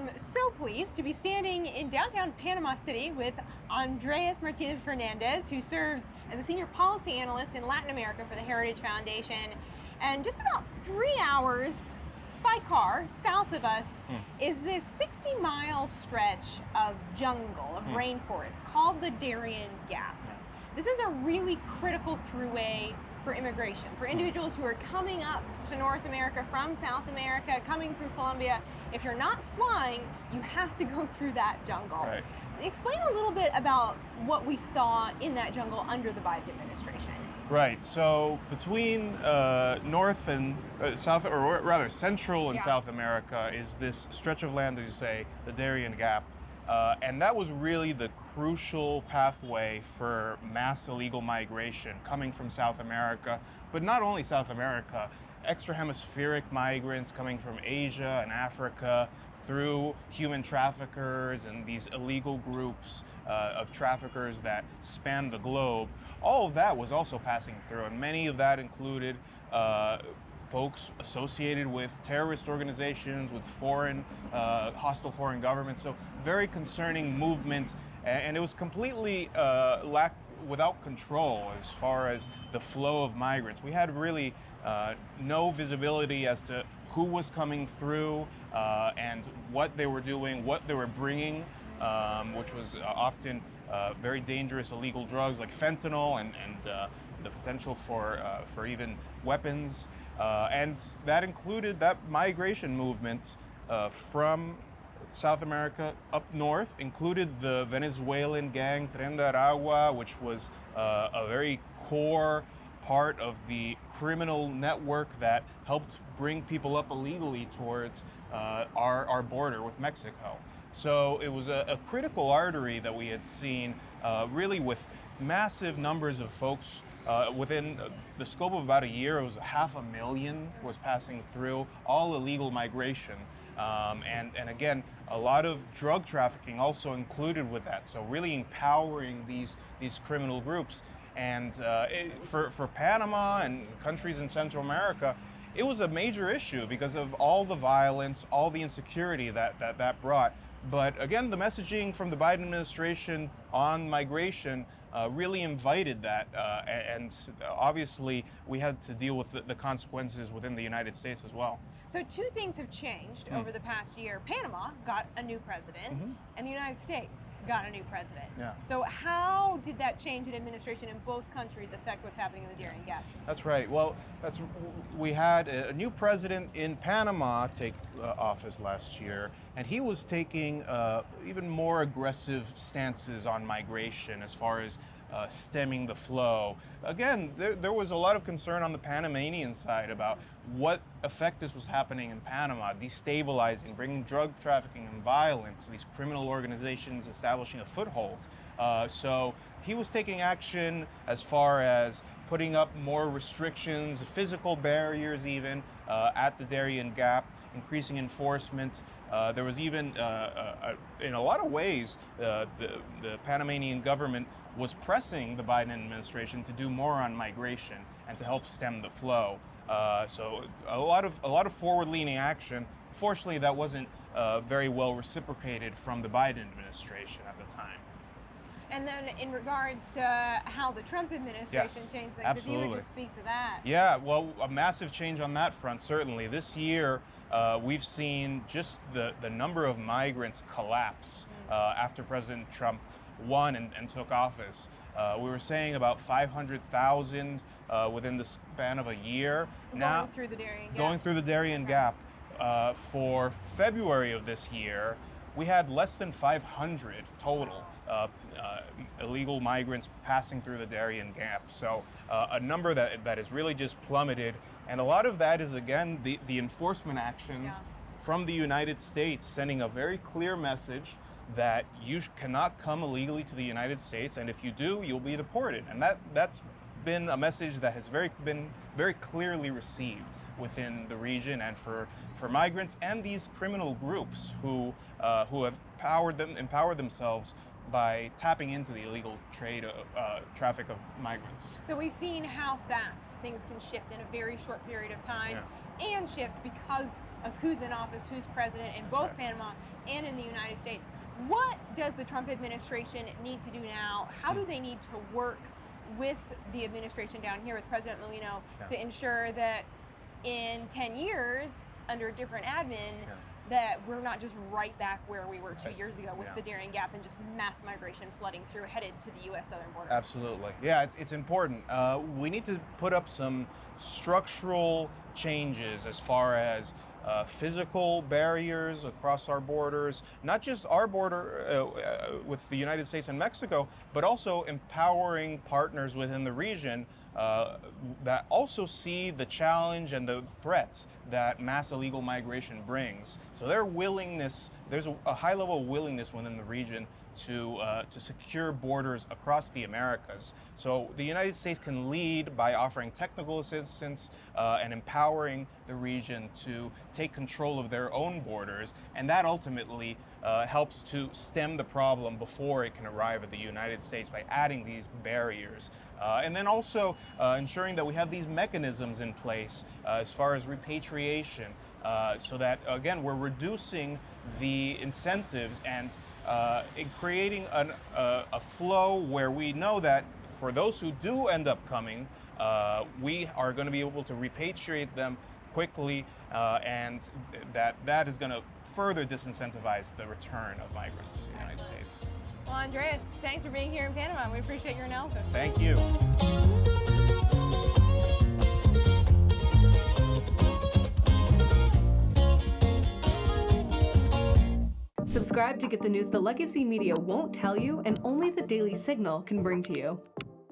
am so pleased to be standing in downtown Panama City with Andrés Martínez-Fernández, who serves as a senior policy analyst in Latin America for the Heritage Foundation. And just about 3 hours by car south of us is this 60-mile stretch of jungle, of rainforest, called the Darién Gap. This is a really critical throughway for immigration, for individuals who are coming up to North America from South America, coming through Colombia. If you're not flying, you have to go through that jungle. Right. Explain a little bit about what we saw in that jungle under the Biden administration. Right. So between North and South, or rather Central and South America, is this stretch of land, as you say, the Darién Gap. And that was really the crucial pathway for mass illegal migration coming from South America, but not only South America, extrahemispheric migrants coming from Asia and Africa through human traffickers and these illegal groups of traffickers that span the globe. All of that was also passing through, and many of that included folks associated with terrorist organizations, with foreign, hostile foreign governments. So very concerning movement, and it was completely without control as far as the flow of migrants. We had really no visibility as to who was coming through and what they were doing, what they were bringing, which was often very dangerous illegal drugs like fentanyl and the potential for even weapons. And that included that migration movement from South America up north, included the Venezuelan gang Tren de Aragua, which was a very core part of the criminal network that helped bring people up illegally towards our border with Mexico. So it was a critical artery that we had seen really with massive numbers of folks. Within the scope of about a year, it was 500,000 was passing through, all illegal migration. And again, a lot of drug trafficking also included with that. So really empowering these criminal groups. And for Panama and countries in Central America, it was a major issue because of all the violence, all the insecurity that brought. But again, the messaging from the Biden administration on migration really invited that, and obviously we had to deal with the consequences within the United States as well. So two things have changed over the past year. Panama got a new president, and the United States got a new president. Yeah. So how did that change in administration in both countries affect what's happening in the Darién Gap? That's right. Well, we had a new president in Panama take office last year, and he was taking even more aggressive stances on migration as far as stemming the flow. Again, there was a lot of concern on the Panamanian side about what effect this was happening in Panama, destabilizing, bringing drug trafficking and violence, these criminal organizations establishing a foothold. So he was taking action as far as putting up more restrictions, physical barriers even, at the Darién Gap, increasing enforcement. There was even, in a lot of ways, the Panamanian government was pressing the Biden administration to do more on migration and to help stem the flow. So a lot of forward-leaning action. Fortunately, that wasn't very well reciprocated from the Biden administration at the time. And then in regards to how the Trump administration changed things, if you would just speak to that. Yeah, well, a massive change on that front, certainly. This year, we've seen just the number of migrants collapse after President Trump won and took office. We were saying about 500,000 within the span of a year. Going through the Darién Gap. Going through the Darién Gap. For February of this year, we had less than 500 total illegal migrants passing through the Darién Gap. So a number that has really just plummeted. And a lot of that is, again, the enforcement actions from the United States, sending a very clear message that you cannot come illegally to the United States, and if you do, you'll be deported. And that's been a message that has been very clearly received within the region, and for migrants and these criminal groups who have empowered themselves by tapping into the illegal traffic of migrants. So we've seen how fast things can shift in a very short period of time, and shift because of who's in office, who's president in both Panama and in the United States. What does the Trump administration need to do now? How do they need to work with the administration down here with President Mulino to ensure that in 10 years, under a different admin, that we're not just right back where we were 2 years ago with the Darién Gap and just mass migration flooding through headed to the U.S. southern border? Absolutely. Yeah, it's important. We need to put up some structural changes as far as physical barriers across our borders, not just our border with the United States and Mexico, but also empowering partners within the region that also see the challenge and the threats that mass illegal migration brings. So their willingness, there's a high level of willingness within the region to secure borders across the Americas. So the United States can lead by offering technical assistance and empowering the region to take control of their own borders, and that ultimately helps to stem the problem before it can arrive at the United States by adding these barriers. And then also ensuring that we have these mechanisms in place as far as repatriation, so that, again, we're reducing the incentives and in creating a flow where we know that for those who do end up coming, we are going to be able to repatriate them quickly, and that is going to further disincentivize the return of migrants to the United States. Well, Andrés, thanks for being here in Panama. We appreciate your analysis. Thank you. Subscribe to get the news the legacy media won't tell you and only the Daily Signal can bring to you.